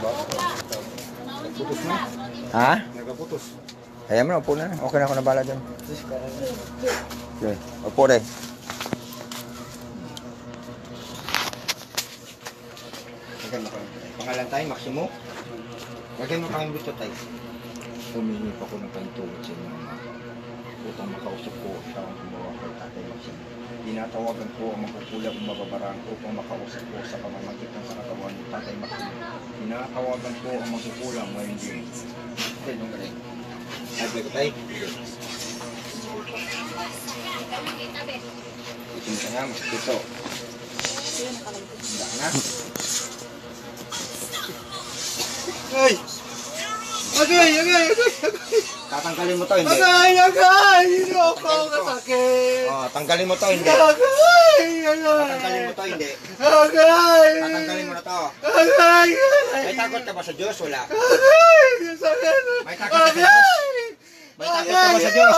Putus na. Ha? Nagaputos. Ayaw mo na, upo na. Okay na ako na bala dyan. Okay, upo rin. Pangalan tayo, Maximo. Lagay mo kayong gusto tayo. Humingi pa ko ng pantulog sa inyo mga upang makausap ko siya ang gumawa kay Tatay Maximo. Tinatawagan ko ang makukulang mababarang upang makausap ko sa pamamagitan sa katawan ni Tatay Maximo. Tinatawagan ko ang makukulang ngayon din. Okay, nung galing. Sabi ko tayo. Ito ka nga, mas ito. Handa na. Ay! Agay! Tatanggalin mo to, hindi? Agay! Hindi ako kasakit! Oh, tanggalin mo to, hindi? Agay! Tatanggalin mo to, hindi? Agay! Tatanggalin mo na to. Agay! May takot ka ba sa Diyos? Wala. Agay! Sakit! May takot ka sa Diyos? May takot ka ba sa Diyos?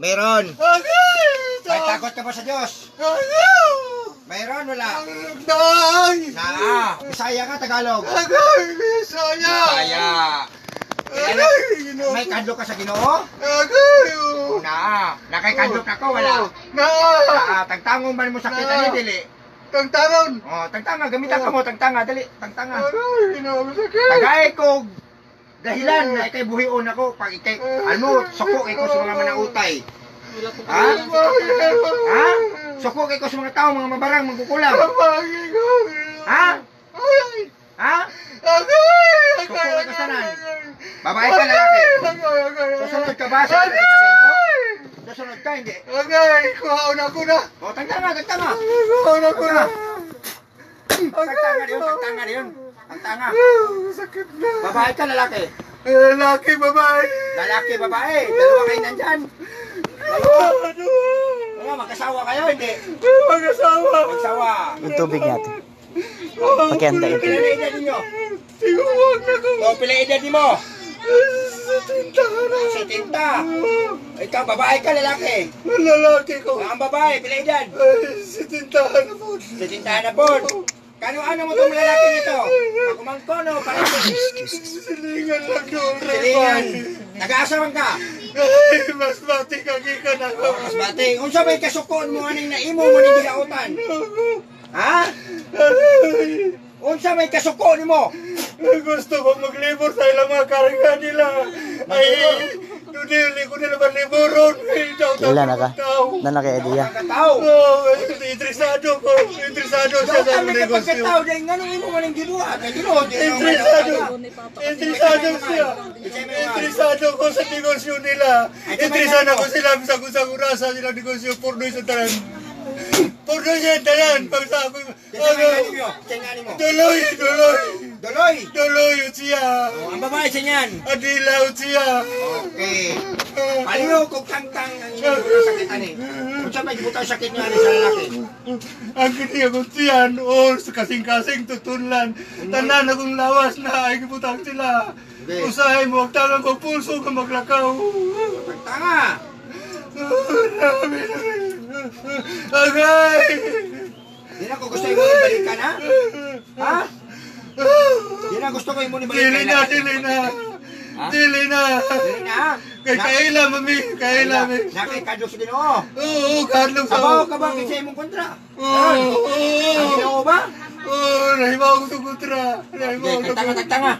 Meron. Agay! May takot ka ba sa Diyos? Agay! Meron, wala. Agay! Bisaya ka, Tagalog. Agay! Bisaya! Bisaya. Agay! May kadlok ka sa Ginoo? Agay! Nakay kadlok ako, wala. Tagtangong man mo sakit ani dili. Tangtangon! Oh, tagtanga gamitan ka mo, tagtanga dali, tagtanga. Agay! Sakit! Tagay ko dahilan na ikay buhion ako pag ikay ano, suko ko sa mga manautay. Ha? Ha? Suko ko sa mga tao, mga mabarang, magkukulang. Ha? Ha? Suko ko sa nan. Babae ka, lalaki. Susunod ka ba sa sabihin ko? Susunod ka, hindi. Agay! Kuhaon ako na! O, tagtanga. Kuhaon ako na! Tagtanga yun. Tagtanga. Sakit na! Babae ka, lalaki. Lalaki, babae! Lalaki, babae. Dalawa kayo nandyan. Ano, magkasawa kayo, hindi? Mag-asawa! Magsawa. Yung tubig natin. Pakianda yung Pila tubig. na edad ninyo? Tiguwag na ko! O, pila edad mo? Sa tintahan na! Si Tinta. Ikaw, babae ka, lalaki. Lalaki ko! Ang babae, pila edad? Sa tintahan na po! Si Tinta na po. Kano-ano mo itong lalaki nito? Pagkumangko, no? Silingan lang doon, Silingan. Nag-aasawan ka? Ay, mas bati kagikan ako! Mas bati. Unsa may kasukon mo aning naimo mo ning gilautan? Ha? Unsa may kasukon mo? Gusto ko maglibor sa ilang mga karga nila. Ay, hindi ko nila maliboron. Kailan na ka? Na naka-idea. Pagkatao. Interesado ko. Interesado siya Daw sa kami negosyo. pagkatao dahil nga nung imo man ang gibuhat. Interesado. Interesado siya. Interesado ko sa negosyo nila. Interesado ko sila sa kusang-urasa sila negosyo. Purnoy sa talan. Purnoy sa talan. Duloy. Duloy siya. Ang babae siya niyan. Adilaw siya. Okay. Paliw kung tangtang ang inyong sakit ani. Kung siya may gibutang sakit niya ani sa lalaki. Ang kiniyagot siyan, kasing-kasing tutunlan. Tanan akong lawas na ay gibutang sila. Usahay mo, agtangan ko pulso ka maglakaw. Tanga! Agay! Di na ko gusto yung mong balikan, ha? Ha? Di na gusto ko yung mong balikan. Dili na. Ha? Dili na. Dili na, ha? Kaila, mami. Kaila, mami. Nakikadlo sa Ginoo. Oo, kadlong sa... Kabaw ka ba kinsa imong kontra? Oo. Ang Ginoo ba? Oo, nahimaw ko sa kontra. Tagtanga.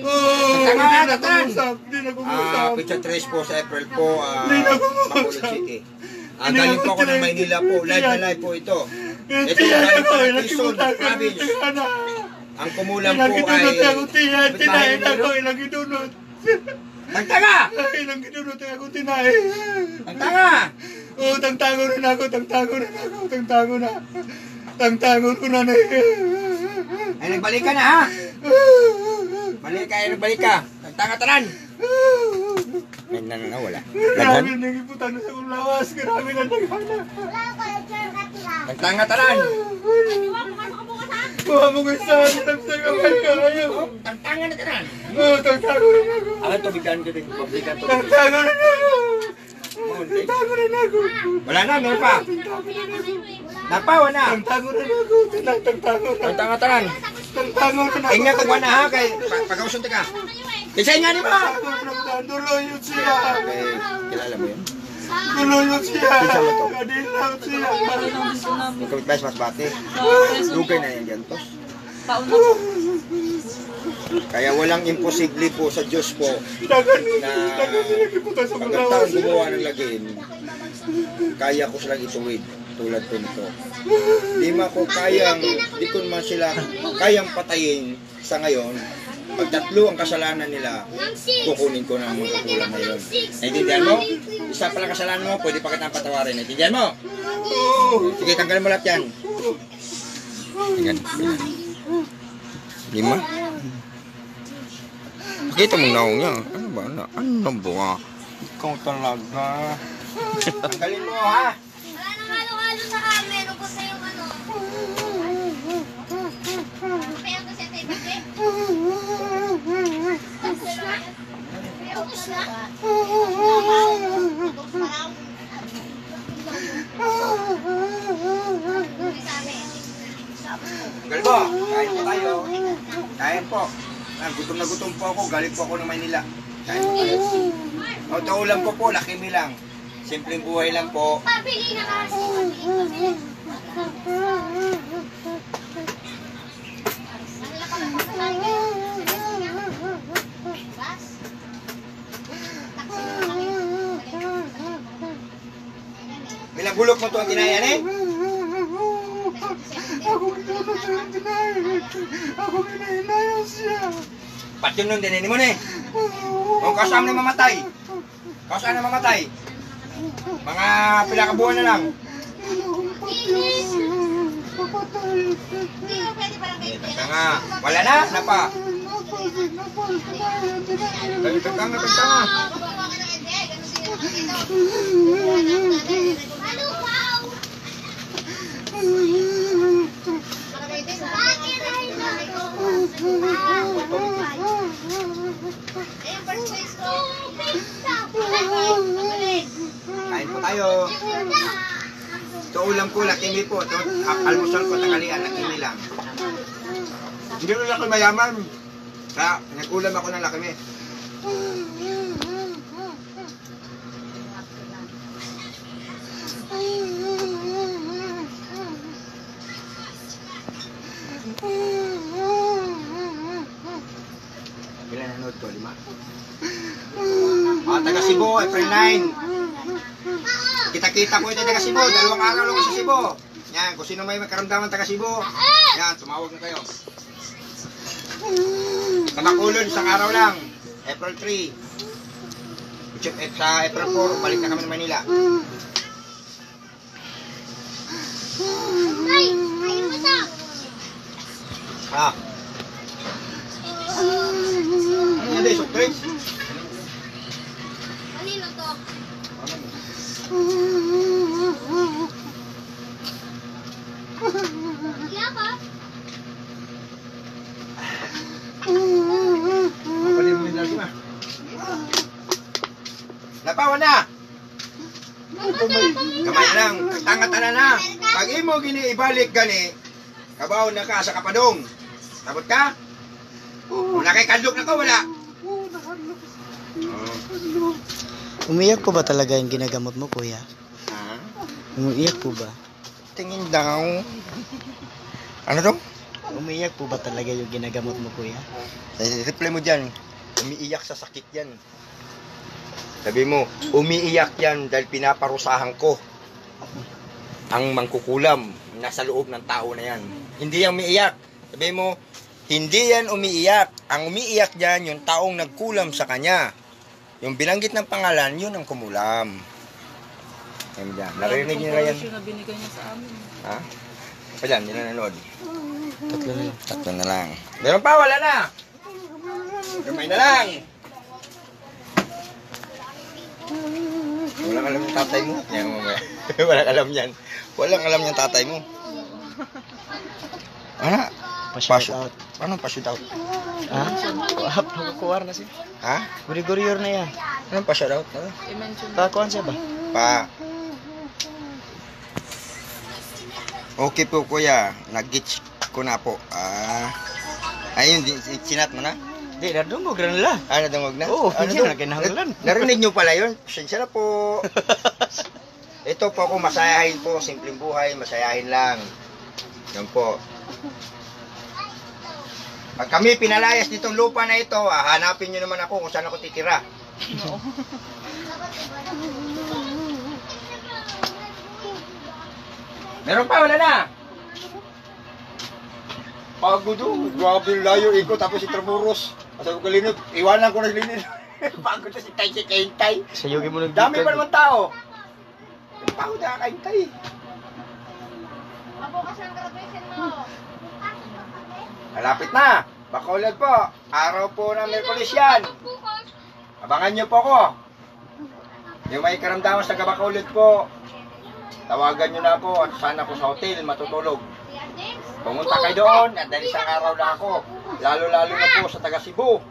Oo, di na kumusap. Pizza 3 po sa April po, Di na Bacolod kumusap. City. Galing po ako ng Maynila po. Live na live po ito. Ito galing po ng Quezon Province. Ang kumulang po ay... Tinahin ako, ilang gidunot. Tagtanga! Ilang gidunot ako tinahin. Tagtanga! Oo, tangtago na ako. Tangtago ko na. Ay, nagbalik ka na, ha? Nagbalik ka. Tagtanga tanan! Ay, wala. Grabe na iputan na sa kong lawas. Grabe na naghana. Tagtanga tanan! Buha mo ko isa. Tagtago kayo. Tagtanga na tanan! Oo, tangtago na ako. Ang tubigan ko din. Pablikan to. Tangtago na ako. Tangtago na ako. Wala na, meron pa. Napawa na. Tangtago na ako. Tangtago na. Tagtanga tanan! Tantangon ka na. Ingnan ko wala ha, kay pagkausunti ka. Kisay nga ni mo! Duloyot siya. Eh, kilala mo yun? Duloyot siya. Kinsa mo to? Kadilaw siya. Yung kapitbahay sa Masbate. Lugay na yan dyan to. Taon na po. Kaya walang imposible po sa Diyos po Dagan na sila kiputan sa mga pagkataon taong gumawa ng lagim, kaya ko silang ituwid tulad po nito. Di ko naman sila kayang patayin sa ngayon. Pag tatlo ang kasalanan nila, kukunin ko ng mga kagulang na yun. Naintindihan mo? Isa pala kasalanan mo, pwede pa kitang patawarin. Naintindihan mo? Sige, tanggalin mo lahat yan. Tingnan. 5. Pakita mong naong niya. Ano ba? Ano ba? Ikaw talaga. Tanggalin mo ha. Wala nang halo-halo sa amin. Ubus na yung ano. Kaya ko siya tayo bakit? Ubus na? Tanggal mo. Kain po tayo. Kain po. Gutom na gutom po ako. Galing po ako ng Maynila. Kain po tayo. O, taulan po po. Laki mi lang. Simpleng buhay lang po. Pabili na kasi. Minagulok mo to ang tinayan eh. Ako kinulot siya ang tinayan. Ako kinahinayan siya. Pati yun nung dinini mo na eh. O, kasama na mamatay. Kasama na mamatay. Mga pila kabuhan na lang. Papatay. Hindi mo pwede parang kayo. Teka nga. Wala na. Napa. Napal. Tinayan. Teka nga. Magawa ka ng hindi. Ganun sila. Ano wow? Bakit ay Kain po tayo. Ito ulam ko, lakimi po. Ito, almusal ko, tanghalian, lakimi lang. Hindi rin ako mayaman. Kaya, nag-ulam ako ng lakimi. Ilan nanood ko? 5? Taga Cebu, April 9. Kita-kita ko ito taga Cebu. 2 araw lang sa Cebu. Yan, kung sino may makaramdaman taga Cebu, yan, tumawag na kayo. Sa Bacolod, 1 araw lang. April 3. Sa April 4, balik na kami ng Manila. Ay, ayaw mo sa. Ah. Ano yan din, soft drinks? Kanino to? Kaya ka? Kapalin mo yung lagi ma. Napawan na! Kamay lang, tanga-tana na. Pag imo gini-ibalik gani, kabaw na ka sa kapadong. Sabot ka? Wala kay kandok na ka, wala. Umiyak po ba talaga yung ginagamot mo, kuya? Ha? Umiyak po ba? Tingin daw. Ano to? Umiyak po ba talaga yung ginagamot mo, kuya? Reply mo dyan, umiiyak sa sakit yan. Sabi mo, umiiyak yan dahil pinaparusahan ko ang mangkukulam nasa loob ng tao na yan. Hindi yan umiiyak. Sabi mo, hindi yan umiiyak. Ang umiiyak dyan, yung taong nagkulam sa kanya. Yung binanggit ng pangalan, yun ang kumulam. Yan dyan. Narinig nyo na yan. Yung na binigay niya sa amin. Ha? Pa dyan, yun na nanood. 3 3 na lang. na lang. Meron pa, wala na. Gamay na lang. Walang alam yung tatay mo. Yan, mamaya. Walang alam yan. Walang alam yung tatay mo. Ano? Pa-shoot out. Anong pa-shoot out? Ha? Kukuwar na siya. Ha? Guri-guriyor na yan. Anong pa-shoot out? Ano? I-mention Kakuan siya ba? Pa. Okay po kuya. Nag-gitch ko na po. Ayun, sinat mo na? Di, nadungog rin nila. Ah, nadungog na? Oo, Ano hindi to? na kinahanglan. Narinig nyo pala yun? Pasensya na po. Ito po ako, masayahin po. Simpleng buhay, masayahin lang. Yan po. Pag kami pinalayas ditong lupa na ito, hanapin nyo naman ako kung saan ako titira. Meron pa, wala na. Pagod oh, grabe yung layo ikot tapos si Tramuros. Sabi ko linod, iwanan ko na si linod. Pagod na si Tay si Kaintay. Sayugin mo Dami pa naman tao. Pagod na Kaintay. Malapit na. Bacolod po. Araw po ng Merkulis yan. Abangan nyo po ko. Yung may karamdaman sa Bacolod po, tawagan nyo na po at sana po sa hotel matutulog. Pumunta kayo doon at dahil isang araw na ako. Lalo-lalo na po sa taga Cebu.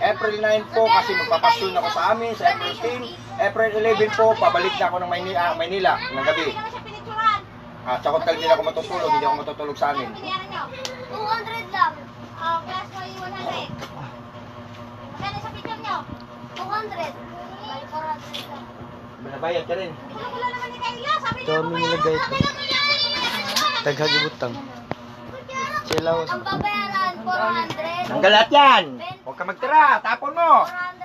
April 9 po kasi magpapasyon ako sa amin sa April 10. April 11 po, pabalik na ako ng Maynila ng gabi. At sa hotel din ako matutulog, hindi ako matutulog sa amin. 200 lang. Plus may 100. Magkano sa picture nyo? 200. Balik 400 lang. Binabayad ka rin. Wala naman ni Kayla. Sabi niya, Dami nilagay ito. Taghagibutang. Silaw. ang babayaran, 400. Ang galat yan! Huwag ka magtira, tapon mo! 400.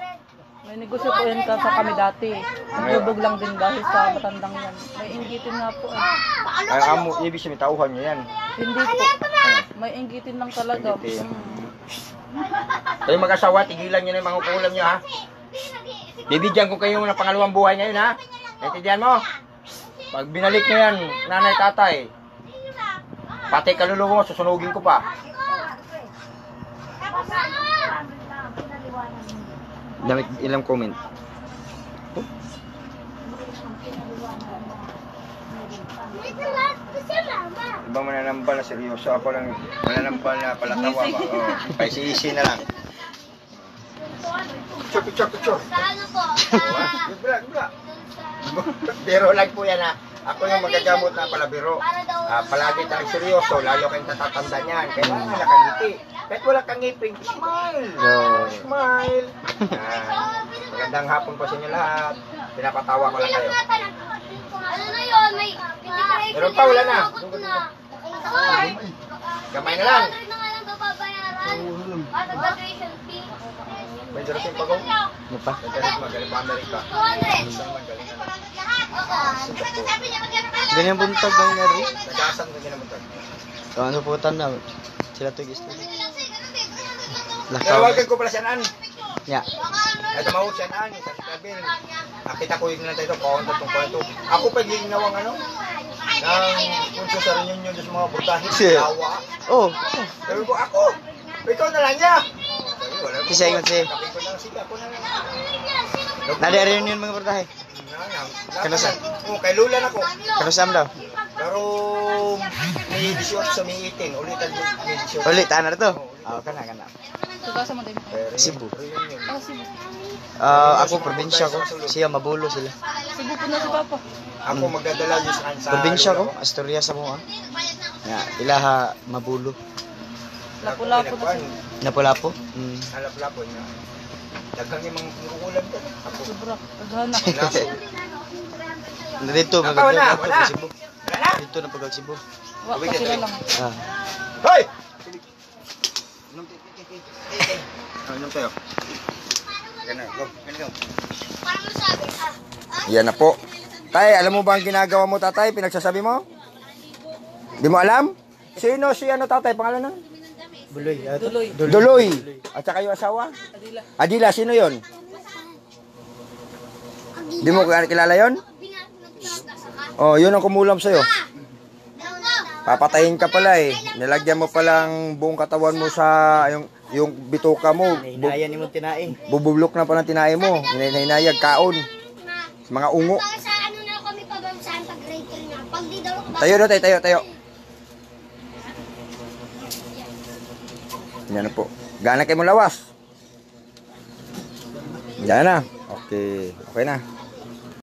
May negosyo po yun sa kami dati. Nagbubog lang din dahil sa matandang yan. May inggitin nga po. Ay, amo, ibig sabihin, tauhan nyo yan. Hindi po. May inggitin lang talaga. Inggitin. Kayo mag-asawa, tigilan nyo na yung mga ukulam nyo ha. Bibigyan ko kayo ng pangalawang buhay ngayon ha. Naintindihan mo? Pag binalik nyo yan, nanay, tatay, pati kaluluwa mo, susunugin ko pa. Damit ilang comment. Ibang mananambal na seryoso. Ako lang mananambal na palatawa ba. Oh, kay si Isi na lang. Picture. Sa ano po? Gibra. Pero like po yan ha. Ako yung magagamot na palabiro. Palagi tayong seryoso, lalo kayong natatanda niyan. Kaya nakangiti. Kahit wala kang ngipin, smile! Smile! Magandang hapon po sa inyo lahat. Pinapatawa ko lang kayo. Ano na yun? May Meron pa, wala na. Kamay na lang. 100 na nga lang babayaran. Para graduation fee. May darating pa ko. Ano pa? Magaling pa Amerika. 200. Ganyan buntag ng nari. Nag-aasam ka ginamuntan. Kawan sa putan na. Sila to gusto. Lakaw. Tawagan ko pala siya naan. Ya. Ay, tumawag siya naan. Sa sabi, nakita ko yung lang tayo, paunta itong kwento. Ako pa yung ginawang ano, ng punso sa reunion sa mga burtahin. Tawa. Oh. Sabi ko, ako! Ikaw na lang niya! Kasi ingon si. Sabi ko na, sige, ako na lang. Nadi reunion mga portahe. Kanusan? Oo, kay Lula na ko. Kanusam daw. Pero, may 18 sa may 18. Ulitan mo, may 18. Ulit tanan to. Ah, kana. Tugasa mo din. Cebu. Reunion. Ah, Cebu. Ako probinsya ko. Siya mabulo sila. Cebu po na si Papa. Ako magdadala yun sa kansa. Probinsya ko, Asturias sa mga. Ya, ilaha mabulo. Lapu-lapu na siya. Napulapo. Alap-lapo yun. Daghang yung mga kukulan ko. Ako. Sobra. Naghana. Dito Wala. magagawa Wala. Cebu. Wala na! Dito na pagag Cebu. Wa pa sila lang. Ah. Hoy! Inom tayo. Ganun, go. Parang masabi, Yan na po. Tay, alam mo ba ang ginagawa mo, tatay? Pinagsasabi mo? Di mo alam? Sino si ano, tatay? Pangalan nun? Buloy. Duloy. Duloy. At saka yung asawa? Adila. Adila, sino yon? Di mo kilala yon? Oh, yun ang kumulam sa'yo. Papatayin ka pala eh. Nilagyan mo palang buong katawan mo sa yung bituka mo. Hinayan ni mo tinain. Bubublok na palang tinae mo. Hinayag, kaon. Mga ungo. sa ano na kami pabamsahan pag grade 3 na. Pag di daw ako Tayo na tayo. Yan na po. Gana kayo mong lawas. Yan na. Okay. Okay na.